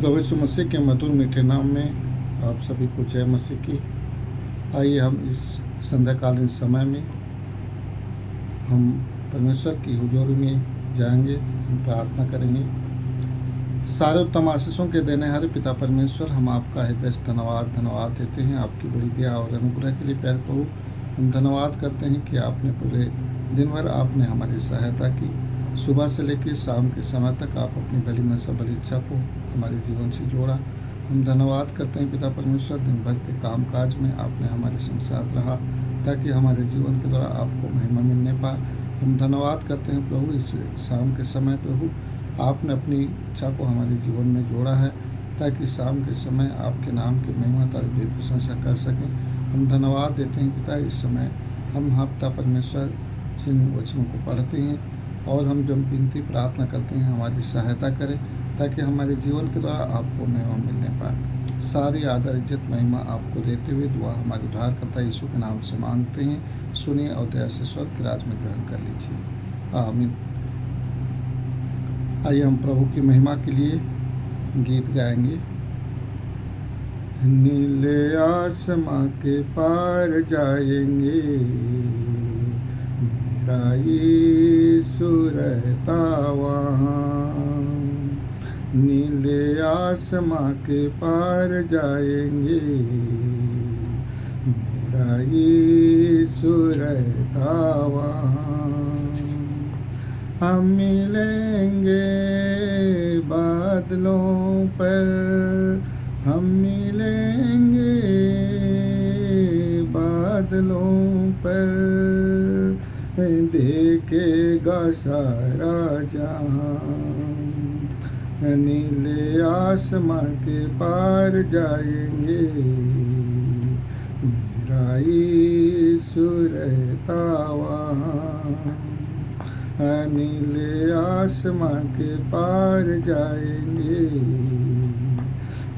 प्रभु यीशु मसीह के मधुर मीठे नाम में आप सभी को जय मसीह की। आइए हम इस संध्याकालीन समय में हम परमेश्वर की हुजूरी में जाएंगे, हम प्रार्थना करेंगे। सारे उत्तम आशीषों के देने हारे पिता परमेश्वर, हम आपका हृदय से धन्यवाद देते हैं आपकी बड़ी दया और अनुग्रह के लिए। प्यारे प्रभु, हम धन्यवाद करते हैं कि आपने पूरे दिन भर आपने हमारी सहायता की। सुबह से लेकर शाम के समय तक आप अपनी भली मनसा भली इच्छा को हमारे जीवन से जोड़ा। हम धन्यवाद करते हैं पिता परमेश्वर, दिन भर के काम काज में आपने हमारे संग साथ रहा ताकि हमारे जीवन के द्वारा आपको महिमा मिलने पाए। हम धन्यवाद करते हैं प्रभु, इस शाम के समय प्रभु आपने अपनी इच्छा को हमारे जीवन में जोड़ा है ताकि शाम के समय आपके नाम की महिमा तारीफ प्रशंसा कर सकें। हम धन्यवाद देते हैं पिता, इस समय हम पिता परमेश्वर जिन वचनों को पढ़ते हैं और हम जब विनती प्रार्थना करते हैं हमारी सहायता करें ताकि हमारे जीवन के द्वारा आपको महिमा मिलने पाए। सारी आदर इज्जत महिमा आपको देते हुए दुआ हमारे उद्धारकर्ता यीशु के नाम से मांगते हैं। सुनिए और दया से स्वर्ग के राज में ग्रहण कर लीजिए, आमीन। आइए हम प्रभु की महिमा के लिए गीत गाएंगे। नीले आसमां के पार जाएंगे, मेरा यीशु रहता वहाँ। नीले आसमां के पार जाएंगे, मेरा यीशु रहता वहाँ। हम मिलेंगे बादलों पर, हम मिलेंगे बादलों पर, देखेगा सारा जहां। नीले आसमां के पार जाएंगे, मेरा यीशु रहता वहाँ। नीले आसमां के पार जाएंगे,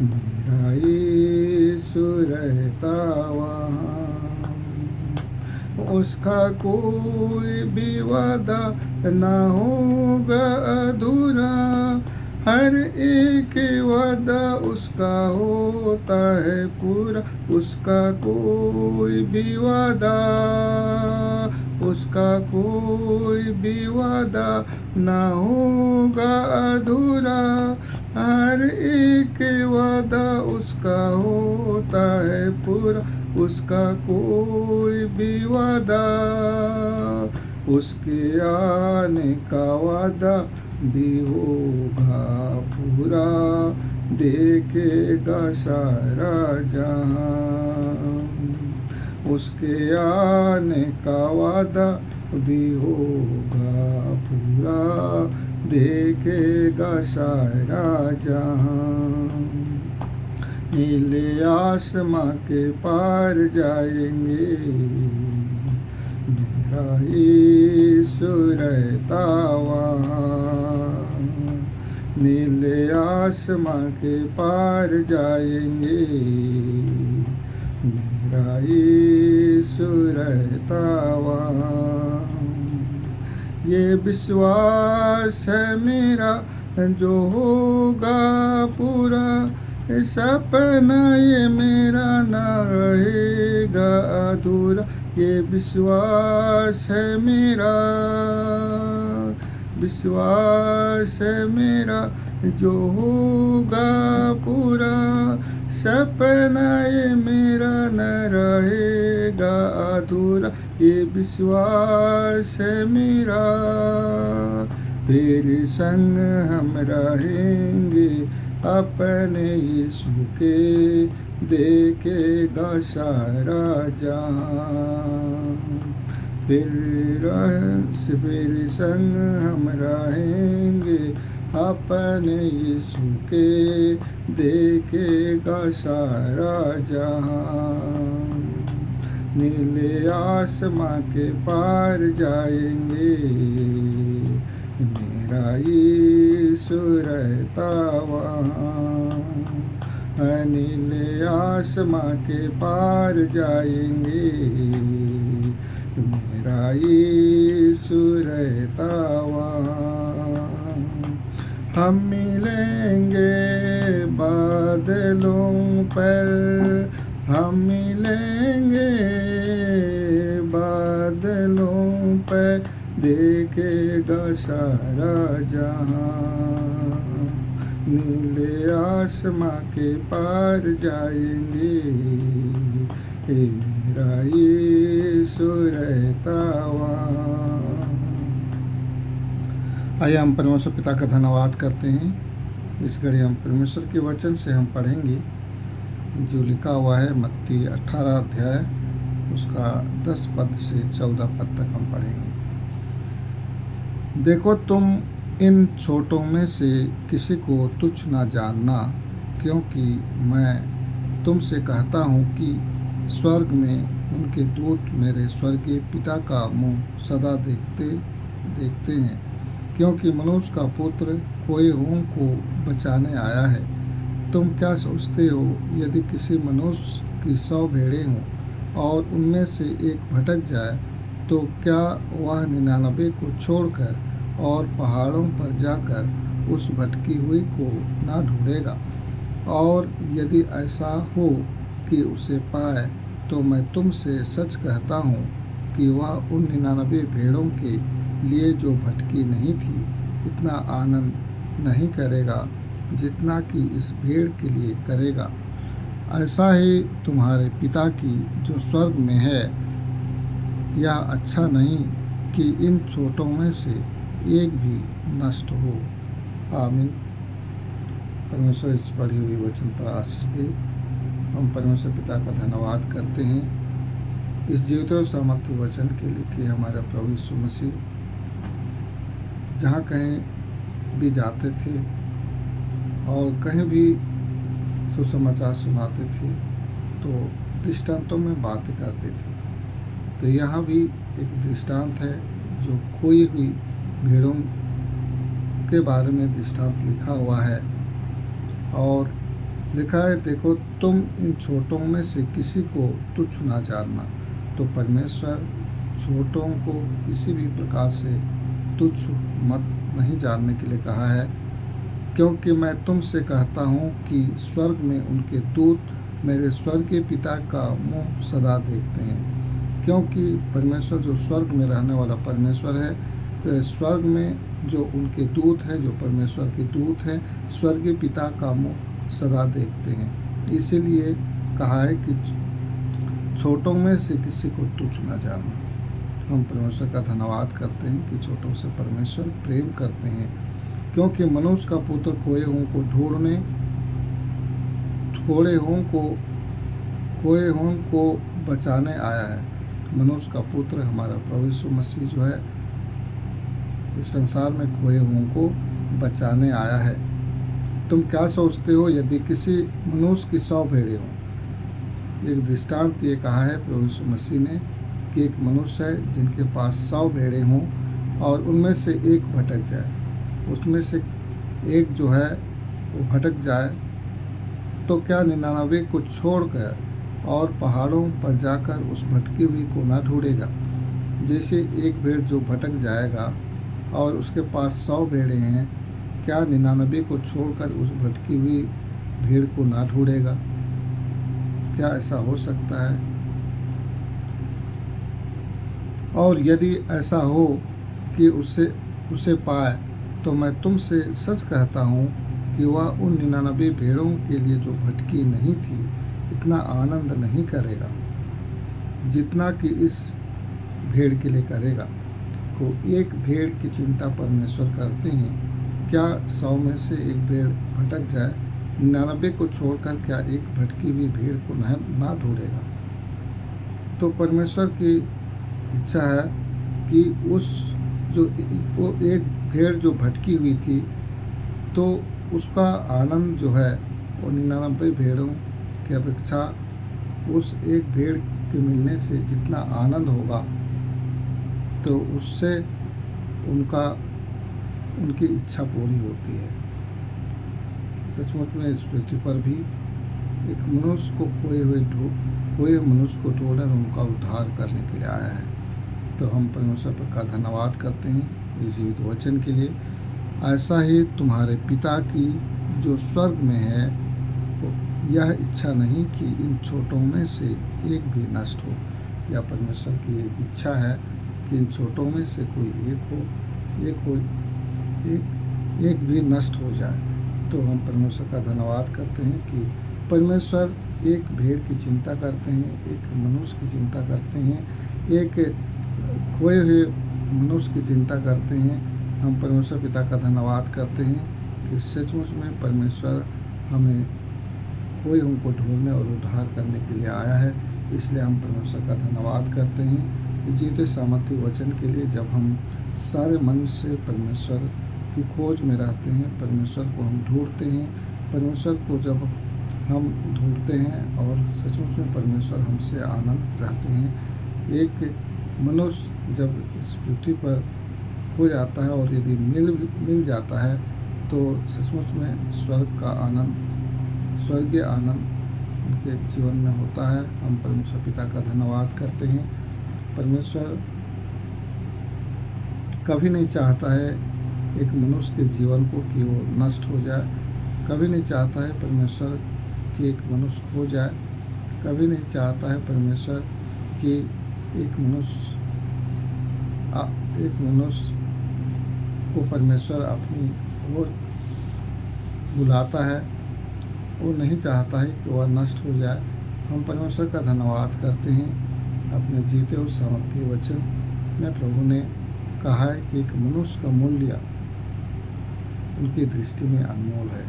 मेरा यीशु रहता वहाँ। उसका कोई भी वादा ना होगा अधूरा, हर एक वादा उसका होता है पूरा। उसका कोई भी वादा, उसका कोई भी वादा ना होगा अधूरा, हर एक वादा उसका होता है पूरा। उसका कोई भी वादा, उसके आने का वादा भी होगा पूरा, देखेगा सारा जहां। उसके आने का वादा भी होगा पूरा, देखेगा सारा जहां। नीले आसमां के पार जाएंगे, मेरा यीशु रहता वहाँ। नीले आसमां के पार जाएंगे, मेरा यीशु रहता वहाँ। ये विश्वास है मेरा जो होगा पूरा, सपना ये मेरा ना रहेगा अधूरा। ये विश्वास है मेरा, विश्वास है मेरा जो होगा पूरा, सपना ये मेरा न रहेगा अधूरा। ये विश्वास है मेरा, फिर संग हम रहेंगे अपने यीशु के, देखेगा सारा जहां। फिर संग हम रहेंगे अपने यीशु के, देखेगा सारा जहां। नीले आसमां के पार जाएंगे, मेरा यीशु रहता वहाँ। नीले आसमां के पार जाएंगे, मेरा यीशु रहता वहाँ। हम मिलेंगे बादलों पर हम मिलेंगे, बादलों पर देखेगा सारा जहां, नीले आसमां के पार जाएंगे, हे मेरा यीशु रहता वहाँ। आइए हम परमेश्वर पिता का धन्यवाद करते हैं। इस घड़ी हम परमेश्वर के वचन से हम पढ़ेंगे जो लिखा हुआ है मत्ती 18 अध्याय उसका 10 पद से 14 पद तक हम पढ़ेंगे। देखो, तुम इन छोटों में से किसी को तुच्छ ना जानना, क्योंकि मैं तुमसे कहता हूँ कि स्वर्ग में उनके दूत मेरे स्वर्गीय पिता का मुँह सदा देखते हैं, क्योंकि मनुष्य का पुत्र खोए-हुओं को बचाने आया है। तुम क्या सोचते हो, यदि किसी मनुष्य की 100 भेड़ें हों और उनमें से एक भटक जाए, तो क्या वह 99 को छोड़कर और पहाड़ों पर जाकर उस भटकी हुई को ना ढूंढेगा? और यदि ऐसा हो कि उसे पाए, तो मैं तुमसे सच कहता हूँ कि वह उन 99 भेड़ों के लिए जो भटकी नहीं थी, इतना आनंद नहीं करेगा जितना कि इस भेड़ के लिए करेगा। ऐसा ही तुम्हारे पिता की जो स्वर्ग में है, यह अच्छा नहीं कि इन छोटों में से एक भी नष्ट हो। आमीन। परमेश्वर इस पढ़ी हुई वचन पर आशीष दे। हम परमेश्वर पिता का धन्यवाद करते हैं इस जीवित और सामर्थ्य वचन के लिए कि हमारा प्रभु यीशु मसीह जहाँ कहीं भी जाते थे और कहीं भी सुसमाचार सुनाते थे तो दृष्टांतों में बातें करते थे। तो यहाँ भी एक दृष्टांत है जो खोई हुई भेड़ों के बारे में दृष्टांत लिखा हुआ है और लिखा है, देखो, तुम इन छोटों में से किसी को तुच्छ ना जानना। तो परमेश्वर छोटों को किसी भी प्रकार से तुच्छ मत नहीं जानने के लिए कहा है, क्योंकि मैं तुमसे कहता हूँ कि स्वर्ग में उनके दूत मेरे स्वर्गीय पिता का मुँह सदा देखते हैं। क्योंकि परमेश्वर जो स्वर्ग में रहने वाला परमेश्वर है, स्वर्ग में जो उनके दूत हैं, जो परमेश्वर के दूत हैं, स्वर्गीय पिता का मुँह सदा देखते हैं। इसीलिए कहा है कि छोटों में से किसी को तुच्छ न जानना। हम परमेश्वर का धन्यवाद करते हैं कि छोटों से परमेश्वर प्रेम करते हैं, क्योंकि मनुष्य का पुत्र खोए हुओं को ढूंढने, खोए हुओं को बचाने आया है। मनुष्य का पुत्र हमारा प्रभु यीशु मसीह जो है इस संसार में खोए हुओं को बचाने आया है। तुम क्या सोचते हो, यदि किसी मनुष्य की 100 भेड़ें हों? एक दृष्टांत ये कहा है प्रभु यीशु मसीह ने कि एक मनुष्य है जिनके पास 100 भेड़ें हों और उनमें से एक भटक जाए, उसमें से एक जो है वो भटक जाए, तो क्या 99 को छोड़कर और पहाड़ों पर जाकर उस भटकी हुई को ना ढूंढेगा? जैसे एक भेड़ जो भटक जाएगा और उसके पास 100 भेड़ें हैं, क्या 99 को छोड़कर उस भटकी हुई भेड़ को ना ढूंढेगा? क्या ऐसा हो सकता है? और यदि ऐसा हो कि उसे पाए, तो मैं तुमसे सच कहता हूँ कि वह उन 99 भेड़ों के लिए जो भटकी नहीं थी, इतना आनंद नहीं करेगा जितना कि इस भेड़ के लिए करेगा। को एक भेड़ की चिंता परमेश्वर करते हैं। क्या 100 में से एक भेड़ भटक जाए, 99 को छोड़कर क्या एक भटकी हुई भेड़ को ना ढूंढेगा? तो परमेश्वर की इच्छा है कि वो एक भेड़ जो भटकी हुई थी, तो उसका आनंद जो है वो 99 भेड़ों की अपेक्षा उस एक भेड़ के मिलने से जितना आनंद होगा, तो उससे उनकी इच्छा पूरी होती है। सचमुच में इस पृथ्वी पर भी एक मनुष्य को खोए मनुष्य को ढूंढकर उनका उद्धार करने के लिए आया है। तो हम परमेश्वर का धन्यवाद करते हैं इस जीवित वचन के लिए। ऐसा ही तुम्हारे पिता की जो स्वर्ग में है, यह इच्छा नहीं कि इन छोटों में से एक भी नष्ट हो। या परमेश्वर की एक इच्छा है कि इन छोटों में से कोई एक भी नष्ट हो जाए। तो हम परमेश्वर का धन्यवाद करते हैं कि परमेश्वर एक भेड़ की चिंता करते हैं, एक मनुष्य की चिंता करते हैं, एक खोए हुए मनुष्य की चिंता करते हैं। हम परमेश्वर पिता का धन्यवाद करते हैं कि सचमुच में परमेश्वर हमें कोई हमको ढूंढने और उद्धार करने के लिए आया है। इसलिए हम परमेश्वर का धन्यवाद करते हैं इस जीते सामर्थ्य वचन के लिए। जब हम सारे मन से परमेश्वर की खोज में रहते हैं, परमेश्वर को हम ढूंढते हैं, परमेश्वर को जब हम ढूंढते हैं और सचमुच में परमेश्वर हमसे आनंदित रहते हैं। एक मनुष्य जब इस पृथ्वी पर खो जाता है और यदि मिल जाता है तो सचमुच में स्वर्गीय आनंद उनके जीवन में होता है। हम परमेश्वर पिता का धन्यवाद करते हैं। परमेश्वर कभी नहीं चाहता है एक मनुष्य के जीवन को कि वो नष्ट हो जाए, कभी नहीं चाहता है परमेश्वर कि एक मनुष्य खो जाए, कभी नहीं चाहता है परमेश्वर कि एक मनुष्य को परमेश्वर अपनी ओर बुलाता है, वो नहीं चाहता है कि वह नष्ट हो जाए। हम परमेश्वर का धन्यवाद करते हैं। अपने जीते हुए सामर्थ्य वचन में प्रभु ने कहा है कि एक मनुष्य का मूल्य उनकी दृष्टि में अनमोल है।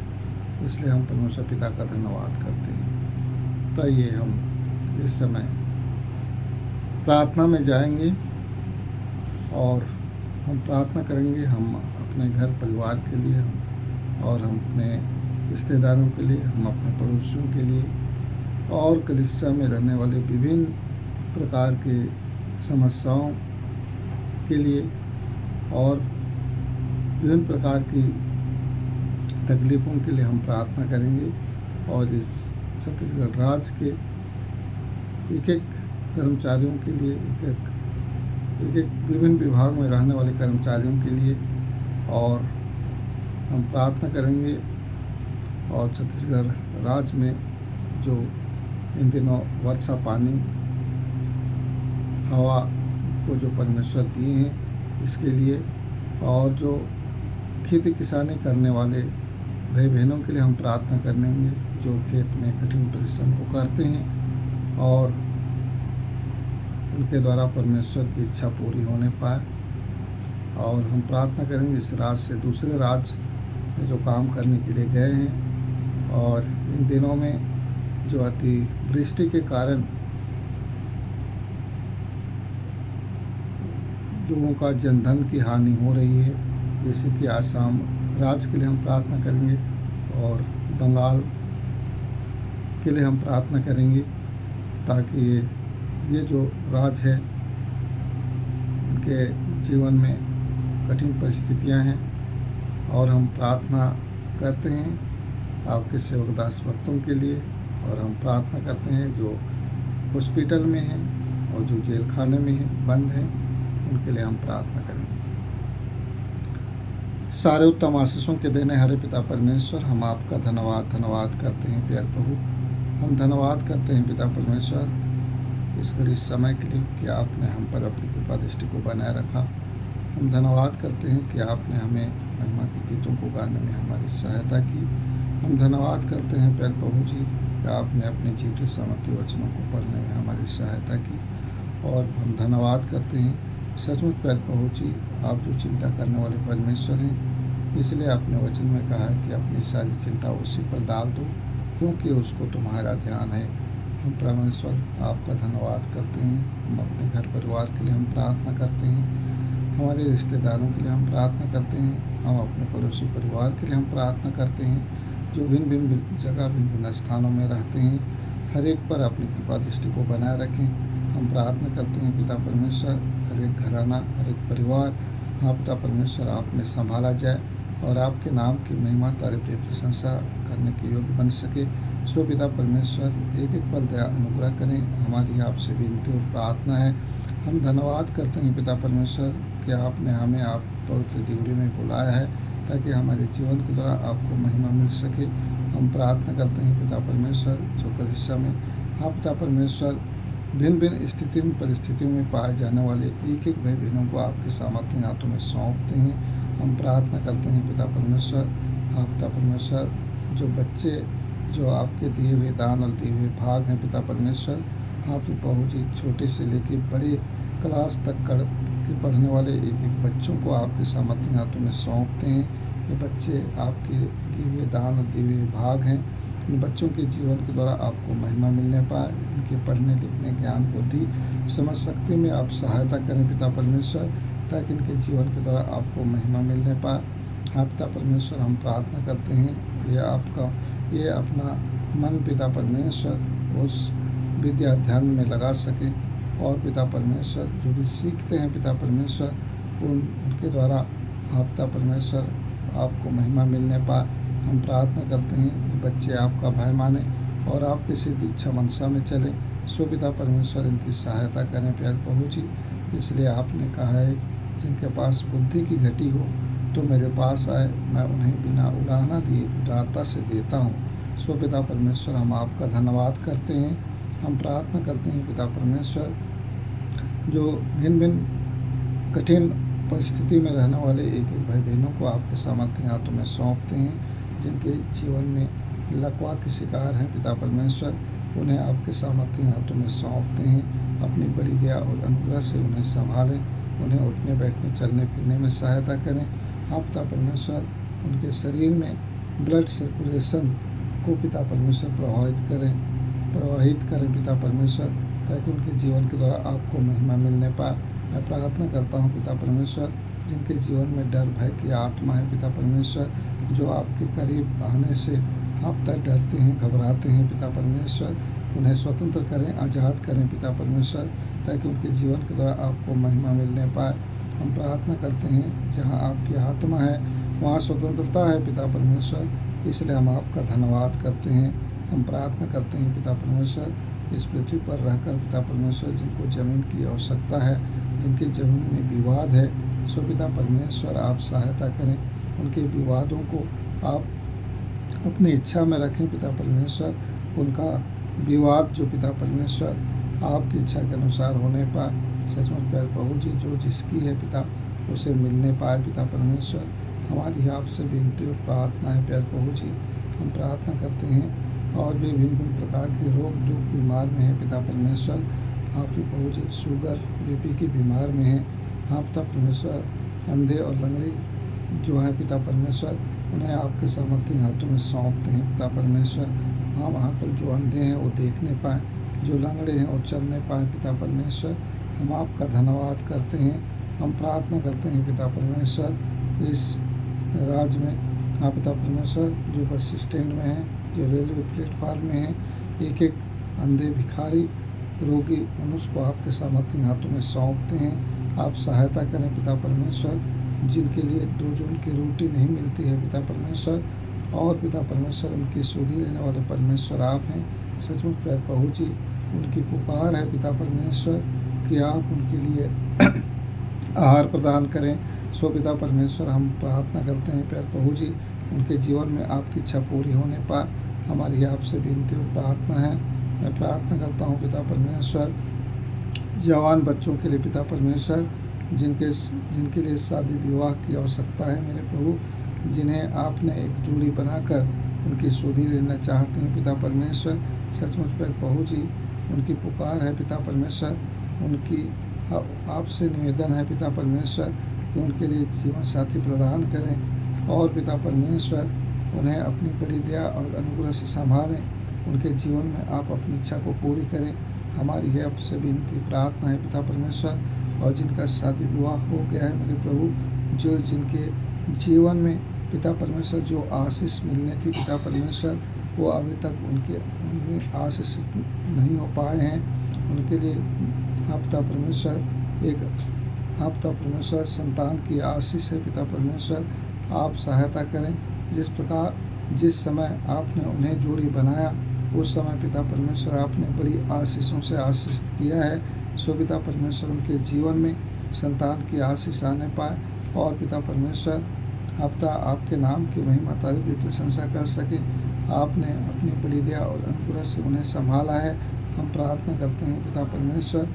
इसलिए हम परमेश्वर पिता का धन्यवाद करते हैं। तो ये हम इस समय प्रार्थना में जाएंगे और हम प्रार्थना करेंगे। हम अपने घर परिवार के लिए और हम अपने रिश्तेदारों के लिए, हम अपने पड़ोसियों के लिए और कलीसिया में रहने वाले विभिन्न प्रकार के समस्याओं के लिए और विभिन्न प्रकार की तकलीफ़ों के लिए हम प्रार्थना करेंगे। और इस छत्तीसगढ़ राज्य के एक कर्मचारियों के लिए, एक विभिन्न विभाग में रहने वाले कर्मचारियों के लिए और हम प्रार्थना करेंगे। और छत्तीसगढ़ राज्य में जो इन दिनों वर्षा पानी हवा को जो परमेश्वर दिए हैं इसके लिए, और जो खेती किसानी करने वाले भाई बहनों के लिए हम प्रार्थना करेंगे जो खेत में कठिन परिश्रम को करते हैं और उनके द्वारा परमेश्वर की इच्छा पूरी होने पाए। और हम प्रार्थना करेंगे इस राज्य से दूसरे राज्य में जो काम करने के लिए गए हैं और इन दिनों में जो अतिवृष्टि के कारण लोगों का जनधन की हानि हो रही है, जैसे कि आसाम राज्य के लिए हम प्रार्थना करेंगे और बंगाल के लिए हम प्रार्थना करेंगे ताकि ये जो राज्य है इनके जीवन में कठिन परिस्थितियां हैं। और हम प्रार्थना करते हैं आपके सेवक दास भक्तों के लिए, और हम प्रार्थना करते हैं जो हॉस्पिटल में हैं और जो जेल खाने में हैं, बंद हैं, उनके लिए हम प्रार्थना करेंगे। सारे उत्तम आशीषों के देने हरे पिता परमेश्वर, हम आपका धन्यवाद करते हैं प्यार प्रभु। हम धन्यवाद करते हैं पिता परमेश्वर इस घड़ी समय के लिए कि आपने हम पर अपनी कृपा दृष्टि को बनाए रखा। हम धन्यवाद करते हैं कि आपने हमें महिमा के गीतों को गाने में हमारी सहायता की। हम धन्यवाद करते हैं प्यार प्रभु जी कि आपने अपने जीवित सामर्थ्य वचनों को पढ़ने में हमारी सहायता की। और हम धन्यवाद करते हैं सचमुच प्यार प्रभु जी, आप जो चिंता करने वाले परमेश्वर हैं, इसलिए आपने वचन में कहा है कि अपनी सारी चिंता उसी पर डाल दो क्योंकि उसको तुम्हारा ध्यान है। हम परमेश्वर आपका धन्यवाद करते हैं। हम अपने घर परिवार के लिए हम प्रार्थना करते हैं, हमारे रिश्तेदारों के लिए हम प्रार्थना करते हैं, हम अपने पड़ोसी परिवार के लिए हम प्रार्थना करते हैं जो भिन्न भिन्न जगह भिन्न भिन्न स्थानों में रहते हैं। हर एक पर अपनी कृपा दृष्टि को बनाए रखें। हम प्रार्थना करते हैं पिता परमेश्वर हर एक घराना, हर एक परिवार, हाँ पिता परमेश्वर आपने संभाला जाए और आपके नाम की महिमा तारीफ प्रशंसा करने के योग्य बन सके। सो पिता परमेश्वर एक एक पल दया अनुग्रह करें, हमारी आपसे विनती और प्रार्थना है। हम धन्यवाद करते हैं पिता परमेश्वर कि आपने हमें आप पवित्र ड्यूटी में बुलाया है ताकि हमारे जीवन के द्वारा आपको महिमा मिल सके। हम प्रार्थना करते हैं पिता परमेश्वर, जो कलीसिया में हाँ पिता परमेश्वर भिन्न भिन्न स्थितियों परिस्थितियों में पाए जाने वाले एक एक भाई बहनों को आपके सामर्थ्य हाथों में सौंपते हैं। हम प्रार्थना करते हैं पिता परमेश्वर, हाँ पिता परमेश्वर, जो बच्चे जो आपके दिए हुए दान और दिए हुए भाग हैं पिता परमेश्वर, आप प्रभु जी छोटे से लेके बड़े क्लास तक के पढ़ने वाले एक एक बच्चों को आपके सामर्थ्य हाथों में सौंपते हैं। ये बच्चे आपके दिए हुए दान और दिए हुए भाग हैं। इन बच्चों के जीवन के द्वारा आपको महिमा मिलने पाए, उनके पढ़ने लिखने ज्ञान बुद्धि समझ शक्ति में आप सहायता करें पिता परमेश्वर, ताकि इनके जीवन के द्वारा आपको महिमा मिलने पाए। हाँ पिता परमेश्वर, हम प्रार्थना करते हैं ये अपना मन पिता परमेश्वर उस विद्या अध्ययन में लगा सके, और पिता परमेश्वर जो भी सीखते हैं पिता परमेश्वर उनके द्वारा हाँ पिता परमेश्वर आपको महिमा मिलने पाए। हम प्रार्थना करते हैं कि बच्चे आपका भय माने और आपके सिद्ध इच्छा मनसा में चले। सो पिता परमेश्वर इनकी सहायता करें प्यारे प्रभु जी। इसलिए आपने कहा है, जिनके पास बुद्धि की घटी हो तो मेरे पास आए, मैं उन्हें बिना उलाहना दिए उदारता से देता हूँ। सो पिता परमेश्वर, हम आपका धन्यवाद करते हैं। हम प्रार्थना करते हैं पिता परमेश्वर, जो भिन्न भिन्न कठिन परिस्थिति में रहने वाले एक एक भाई बहनों को आपके सामर्थ्य हाथों में सौंपते हैं, जिनके जीवन में लकवा के शिकार हैं पिता परमेश्वर, उन्हें आपके सामर्थ्य हाथों में सौंपते हैं। अपनी बड़ी दया और अनुग्रह से उन्हें संभालें, उन्हें उठने बैठने चलने फिरने में सहायता करें। आप पिता परमेश्वर उनके शरीर में ब्लड सर्कुलेशन को पिता परमेश्वर प्रवाहित करें पिता परमेश्वर, ताकि उनके जीवन के द्वारा आपको महिमा मिलने पाए। मैं प्रार्थना करता हूँ पिता परमेश्वर, जिनके जीवन में डर भय की आत्मा है पिता परमेश्वर, जो आपके करीब आने से आप तक डरते हैं घबराते हैं पिता परमेश्वर, उन्हें स्वतंत्र करें, आज़ाद करें पिता परमेश्वर, ताकि उनके जीवन के द्वारा आपको महिमा मिलने पाए। हम प्रार्थना करते हैं, जहाँ आपकी आत्मा है वहाँ स्वतंत्रता है पिता परमेश्वर, इसलिए हम आपका धन्यवाद करते हैं। हम प्रार्थना करते हैं पिता परमेश्वर, इस पृथ्वी पर रहकर पिता परमेश्वर जिनको ज़मीन की आवश्यकता है, जिनकी ज़मीन में विवाद है, सो पिता परमेश्वर आप सहायता करें, उनके विवादों को आप अपनी इच्छा में रखें पिता परमेश्वर। उनका विवाद जो पिता परमेश्वर आपकी इच्छा के अनुसार होने पाए। सचमुच प्यारे प्रभु जी, जो जिसकी है पिता उसे मिलने पाए पिता परमेश्वर। हमारी आपसे विनती और प्रार्थना है प्यारे प्रभु जी। हम प्रार्थना करते हैं, और भी भिन्न भिन्न प्रकार के रोग दुख बीमार में है पिता परमेश्वर। आपके प्रभु जी शुगर बीपी की बीमार में है। हाँ पिता परमेश्वर, अंधे और लंगड़े जो हैं पिता परमेश्वर, उन्हें आपके सामर्थ्य हाथों में सौंपते हैं पिता परमेश्वर। हाँ, वहाँ पर जो अंधे हैं वो देखने पाएँ, जो लंगड़े हैं वो चलने पाएँ पिता परमेश्वर। हम आपका धन्यवाद करते हैं। हम प्रार्थना करते हैं पिता परमेश्वर, इस राज्य में हाँ पिता परमेश्वर, जो बस स्टैंड में है, जो रेलवे प्लेटफार्म में है, एक एक अंधे भिखारी रोगी मनुष्य को आपके सामर्थ्य हाथों में सौंपते हैं। आप सहायता करें पिता परमेश्वर, जिनके लिए दो जून की रोटी नहीं मिलती है पिता परमेश्वर, और पिता परमेश्वर उनकी सुधि लेने वाले परमेश्वर आप हैं। सचमुच प्यारे प्रभु जी, उनकी पुकार है पिता परमेश्वर कि आप उनके लिए आहार प्रदान करें। सो पिता परमेश्वर, हम प्रार्थना करते हैं प्यारे प्रभु जी, उनके जीवन में आपकी इच्छा पूरी होने पाए। हमारी आपसे विनती और प्रार्थना है। मैं प्रार्थना करता हूँ पिता परमेश्वर, जवान बच्चों के लिए पिता परमेश्वर, जिनके लिए शादी विवाह की आवश्यकता है मेरे प्रभु, जिन्हें आपने एक जोड़ी बनाकर उनकी सुधि लेना चाहते हैं पिता परमेश्वर। सचमुच पर प्रभु जी, उनकी पुकार है पिता परमेश्वर, उनकी आपसे निवेदन है पिता परमेश्वर कि उनके लिए जीवन साथी प्रदान करें, और पिता परमेश्वर उन्हें अपनी बड़ी दया और अनुग्रह से संभालें। उनके जीवन में आप अपनी इच्छा को पूरी करें। हमारी यह आपसे विनती प्रार्थना है पिता परमेश्वर। और जिनका शादी विवाह हो गया है मेरे प्रभु, जो जिनके जीवन में पिता परमेश्वर जो आशीष मिलने थी पिता परमेश्वर, वो अभी तक उनमें आशीष नहीं हो पाए हैं, उनके लिए हाँ पिता परमेश्वर हाँ पिता परमेश्वर संतान की आशीष है पिता परमेश्वर। आप सहायता करें। जिस समय आपने उन्हें जोड़ी बनाया, उस समय पिता परमेश्वर आपने बड़ी आशीषों से आशीषित किया है। सो पिता परमेश्वर उनके जीवन में संतान की आशीष आने पाए, और पिता परमेश्वर आप आपके नाम की महिमा तारीफ प्रशंसा कर सकें। आपने अपनी बड़ी दया और अनुग्रह से उन्हें संभाला है। हम प्रार्थना करते हैं पिता परमेश्वर,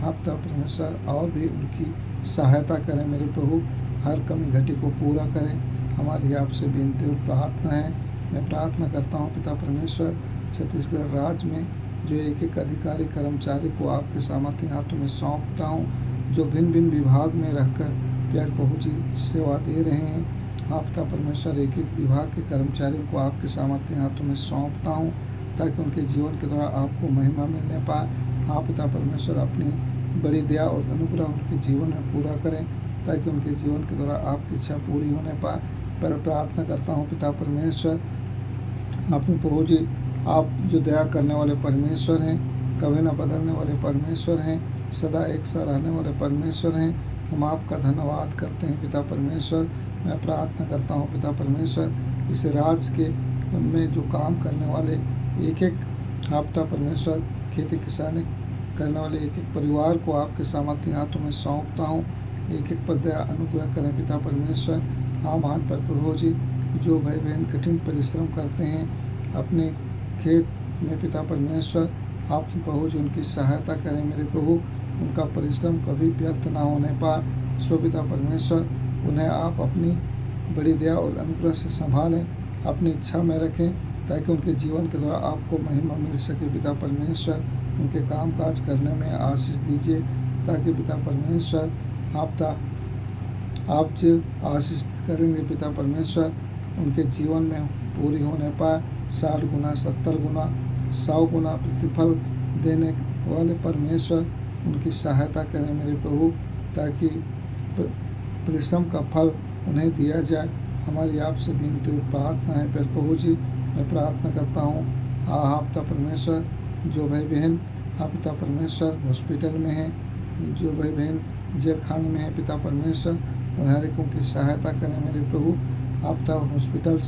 आप परमेश्वर और भी उनकी सहायता करें मेरे प्रभु, हर कमी घटी को पूरा करें। हमारी आपसे विनती और प्रार्थना है। मैं प्रार्थना करता हूँ पिता परमेश्वर, छत्तीसगढ़ राज्य में जो एक एक अधिकारी कर्मचारी को आपके सामर्थ्य हाथों में सौंपता हूँ, जो भिन्न भिन्न विभाग में रहकर प्यारे प्रभु जी सेवा दे रहे हैं। आप पिता परमेश्वर एक एक विभाग के कर्मचारियों को आपके सामर्थ्य हाथों में सौंपता हूँ, ताकि उनके जीवन के द्वारा आपको महिमा मिलने पाए। आप पिता परमेश्वर अपनी बड़ी दया और अनुग्रह उनके जीवन में पूरा करें, ताकि उनके जीवन के द्वारा आपकी इच्छा पूरी होने पाए। पर प्रार्थना करता हूँ पिता परमेश्वर, अपने प्रभु जी आप जो दया करने वाले परमेश्वर हैं, कभी न बदलने वाले परमेश्वर हैं, सदा एक सा रहने वाले परमेश्वर हैं। हम आपका धन्यवाद करते हैं पिता परमेश्वर। मैं प्रार्थना करता हूँ पिता परमेश्वर, इस राज्य के में जो काम करने वाले एक एक आप पिता परमेश्वर खेती किसानी करने वाले एक एक परिवार को आपके सामर्थ्य हाथों में सौंपता हूँ। एक एक पर दया अनुग्रह करें पिता परमेश्वर। हाँ महान प्रभु जी, जो भाई बहन कठिन परिश्रम करते हैं अपने खेत में पिता परमेश्वर, आप प्रभु जी उनकी सहायता करें मेरे प्रभु, उनका परिश्रम कभी व्यर्थ ना होने पाए। सो पिता परमेश्वर उन्हें आप अपनी बड़ी दया और अनुग्रह से संभालें, अपनी इच्छा में रखें, ताकि उनके जीवन के द्वारा आपको महिमा मिल सके। पिता परमेश्वर उनके काम काज करने में आशीष दीजिए, ताकि पिता परमेश्वर आप जो आशीष करेंगे पिता परमेश्वर उनके जीवन में पूरी होने पाए। 60 गुना 70 गुना 100 गुना प्रतिफल देने वाले परमेश्वर उनकी सहायता करें मेरे प्रभु, ताकि परिश्रम का फल उन्हें दिया जाए। हमारी आपसे विनती और प्रार्थना है मेरे प्रभु जी। मैं प्रार्थना करता हूँ आप पिता परमेश्वर, जो भाई बहन आप पिता परमेश्वर हॉस्पिटल में हैं, जो भाई बहन जेल खाने में है पिता परमेश्वर, उन हर एक की सहायता करें मेरे प्रभु। आप पिता हॉस्पिटल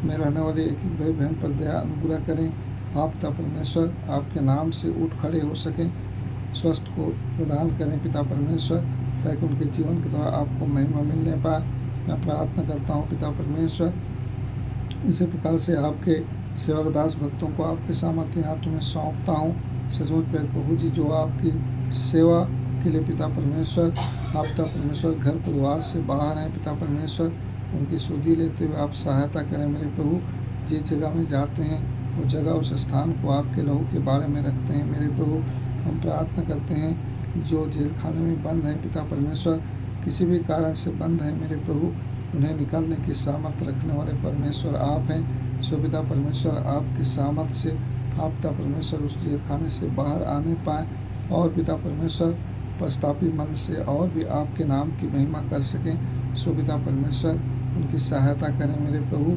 में रहने वाले एक एक भाई बहन पर दया अनुग्रह करें। आप पिता परमेश्वर आपके नाम से उठ खड़े हो सकें, स्वस्थ को प्रदान करें पिता परमेश्वर, ताकि उनके जीवन के द्वारा आपको महिमा मिलने पाए। मैं प्रार्थना करता हूँ पिता परमेश्वर, इसी प्रकार से आपके सेवक दास भक्तों को आपके सामर्थ्य हाथों में सौंपता हूँ। सचमुच प्रभु जी जो आपकी सेवा के लिए पिता परमेश्वर आप पिता परमेश्वर घर परिवार से बाहर हैं पिता परमेश्वर, उनकी सुधि लेते हुए आप सहायता करें मेरे प्रभु। जिस जगह में जाते हैं वो जगह उस स्थान को आपके लहू के बारे में रखते हैं मेरे प्रभु। हम प्रार्थना करते हैं जो जेल खाने में बंद है पिता परमेश्वर, किसी भी कारण से बंद है मेरे प्रभु, उन्हें निकालने की सामर्थ्य रखने वाले परमेश्वर आप हैं। सो पिता परमेश्वर आपकी सामर्थ्य से आप पिता परमेश्वर उस जेल खाने से बाहर आने पाए, और पिता परमेश्वर पश्चातापी मन से और भी आपके नाम की महिमा कर सकें। सो पिता परमेश्वर उनकी सहायता करें मेरे प्रभु,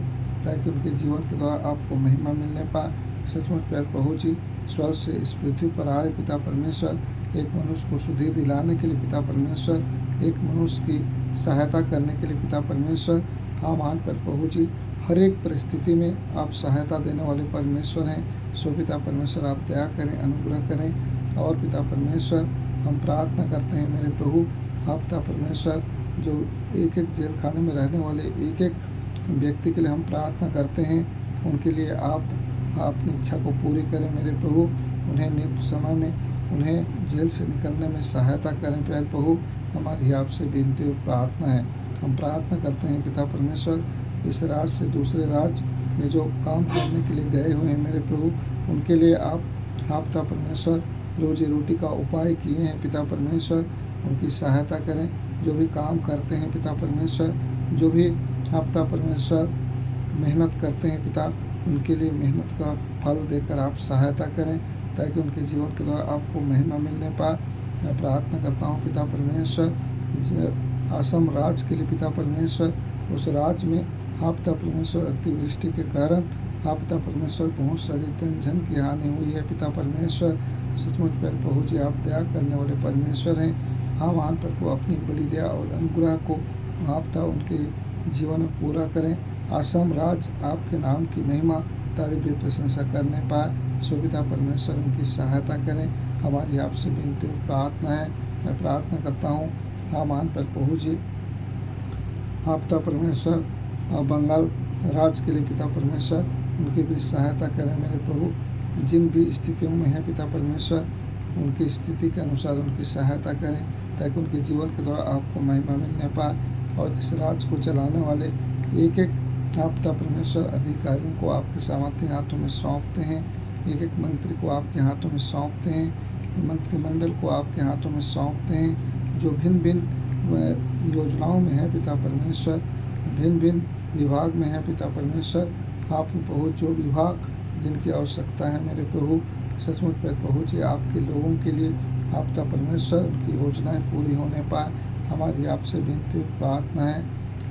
ताकि उनके जीवन के द्वारा आपको महिमा मिलने पाए। सचमुच प्यारे प्रभु जी स्वर्ग से इस पृथ्वी पर आए पिता परमेश्वर, एक मनुष्य को सुधि दिलाने के लिए पिता परमेश्वर, एक मनुष्य की सहायता करने के लिए पिता परमेश्वर। हाँ महान प्रभु जी, हर एक परिस्थिति में आप सहायता देने वाले परमेश्वर हैं। सो पिता परमेश्वर आप दया करें, अनुग्रह करें। और पिता परमेश्वर हम प्रार्थना करते हैं मेरे प्रभु, आप पिता परमेश्वर जो एक एक जेल खाने में रहने वाले एक एक व्यक्ति के लिए हम प्रार्थना करते हैं, उनके लिए आप अपनी इच्छा को पूरी करें मेरे प्रभु। उन्हें नियुक्त समय में उन्हें जेल से निकलने में सहायता करें प्यारे प्रभु। हमारी आपसे विनती और प्रार्थना है। हम प्रार्थना करते हैं पिता परमेश्वर, इस राज्य से दूसरे राज्य में जो काम करने के लिए गए हुए हैं मेरे प्रभु, उनके लिए आप पिता परमेश्वर रोजी रोटी का उपाय किए हैं पिता परमेश्वर, उनकी सहायता करें। जो भी काम करते हैं पिता परमेश्वर, जो भी आप पिता परमेश्वर मेहनत करते हैं पिता, उनके लिए मेहनत का फल देकर आप सहायता करें, ताकि उनके जीवन के द्वारा आपको महिमा मिलने पाए। मैं प्रार्थना करता हूँ पिता परमेश्वर असम राज्य के लिए पिता परमेश्वर, उस राज्य में आप पिता परमेश्वर अतिवृष्टि के कारण आप पिता परमेश्वर बहुत सारी धन जन की हानि हुई है पिता परमेश्वर। सचमुच प्रभु जी आप दया करने वाले परमेश्वर हैं। हाँ महान प्रभु अपनी बड़ी दया और अनुग्रह को आप पिता उनके जीवन में पूरा करें। असम राज्य आपके नाम की महिमा तारीफ प्रशंसा करने पाए। सो पिता परमेश्वर उनकी सहायता करें। हमारी आपसे विनती और प्रार्थना है। मैं प्रार्थना करता हूँ हाँ महान प्रभु जी आप पिता परमेश्वर बंगाल राज्य के लिए पिता परमेश्वर उनकी भी सहायता करें मेरे प्रभु। जिन भी स्थितियों में है पिता परमेश्वर उनकी स्थिति के अनुसार उनकी सहायता करें, ताकि उनके जीवन के द्वारा आपको महिमा मिलने पाए। और इस राज्य को चलाने वाले एक एक आप पिता परमेश्वर अधिकारियों को आपके सामर्थ्य हाथों में सौंपते हैं, एक एक मंत्री को आपके हाथों में सौंपते हैं, मंत्रिमंडल को आपके हाथों में सौंपते हैं। जो भिन्न भिन्न योजनाओं में है पिता परमेश्वर, भिन्न भिन्न विभाग में है पिता परमेश्वर, आप प्रभु जो विभाग जिनकी आवश्यकता है मेरे प्रभु सचमुच पर पहुँचे आपके लोगों के लिए। आप पिता परमेश्वर उनकी योजनाएं पूरी होने पाए, हमारी आपसे विनती प्रार्थना है।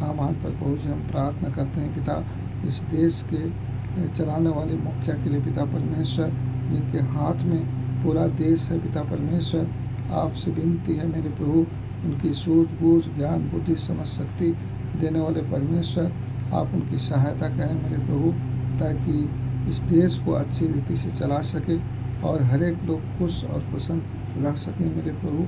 आमान पर पहुँचे हम प्रार्थना करते हैं पिता, इस देश के चलाने वाले मुखिया के लिए पिता परमेश्वर, जिनके हाथ में पूरा देश है पिता परमेश्वर, आपसे विनती है मेरे प्रभु, उनकी सूझबूझ ज्ञान बुद्धि समझ शक्ति देने वाले परमेश्वर, आप उनकी सहायता करें मेरे प्रभु, ताकि इस देश को अच्छी रीति से चला सके और हर एक लोग खुश और प्रसन्न रह सकें मेरे प्रभु।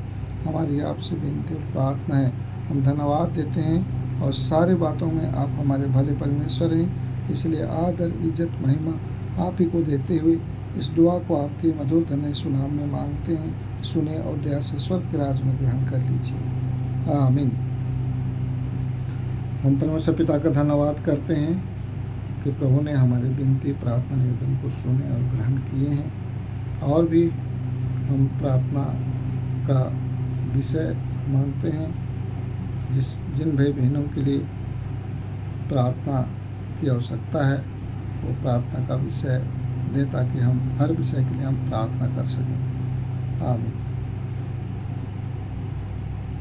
हमारी आपसे विनती और प्रार्थना है। हम धन्यवाद देते हैं और सारे बातों में आप हमारे भले परमेश्वर हैं, इसलिए आदर इज्जत महिमा आप ही को देते हुए इस दुआ को आपके मधुर धन्य सुनाम में मांगते हैं। सुने और दया से स्वर्ग के राज में ग्रहण कर लीजिए, आमीन। हम परमेश्वर पिता का धन्यवाद करते हैं कि प्रभु ने हमारी विनती प्रार्थना निवेदन को सुने और ग्रहण किए हैं। और भी हम प्रार्थना का विषय मांगते हैं, जिन भाई बहनों के लिए प्रार्थना की आवश्यकता है वो प्रार्थना का विषय दे, ताकि हम हर विषय के लिए हम प्रार्थना कर सकें, आमीन।